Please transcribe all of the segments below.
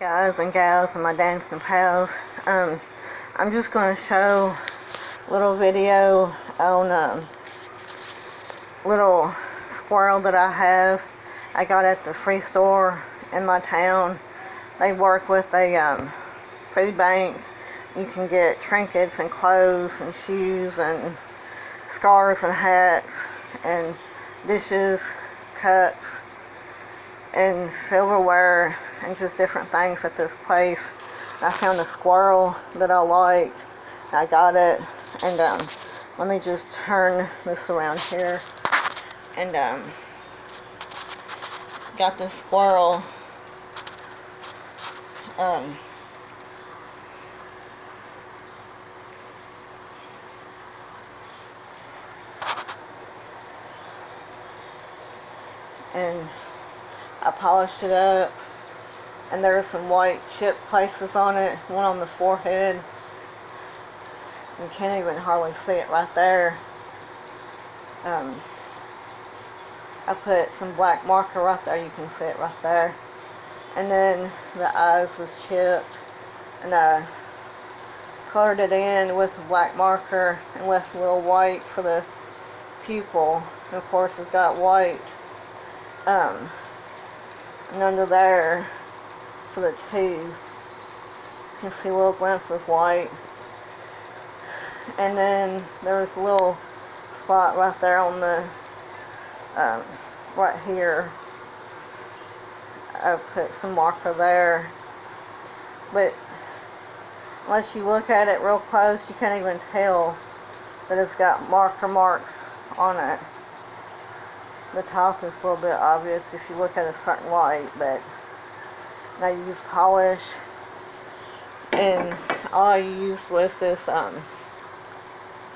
Guys and gals and my dancing pals, I'm just going to show a little video on little squirrel that I got at the free store in my town. They work with a food bank. You can get trinkets and clothes and shoes and scarves and hats and dishes, cups and silverware and just different things at this place. I found a squirrel that I liked. I got it, and let me just turn this around here, and got this squirrel. And I polished it up, and there's some white chip places on it, one on the forehead. You can't even hardly see it right there. I put some black marker right there, you can see it right there. And then the eyes was chipped, and I colored it in with a black marker and left a little white for the pupil. And of course it's got white and under there for the tooth, you can see a little glimpse of white. And then there's a little spot right there on the right here. I put some marker there, but unless you look at it real close, you can't even tell that it's got marker marks on it. The top is a little bit obvious if you look at a certain light, but I used polish, and all I used was this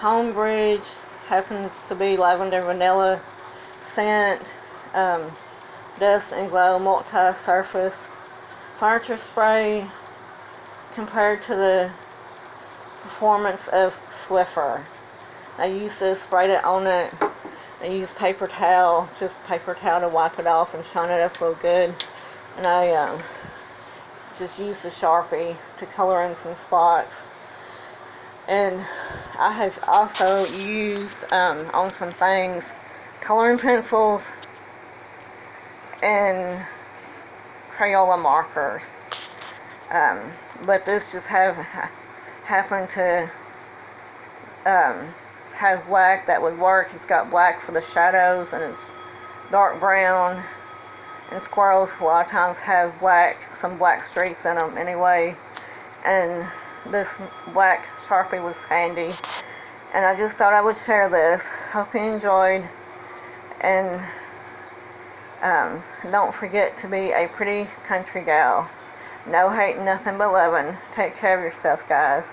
Homebridge, happens to be lavender vanilla scent, dust and glow multi-surface furniture spray, compared to the performance of Swiffer. I used this, sprayed it on it. I used paper towel, just paper towel to wipe it off and shine it up real good. And I just used a Sharpie to color in some spots. And I have also used on some things coloring pencils and Crayola markers. But this just happened to have black that would work. It's got black for the shadows, and it's dark brown, and squirrels a lot of times have some black streaks in them anyway, and this black Sharpie was handy, and I just thought I would share this. Hope you enjoyed, and don't forget to be a pretty country gal. No hate, nothing but loving. Take care of yourself, guys.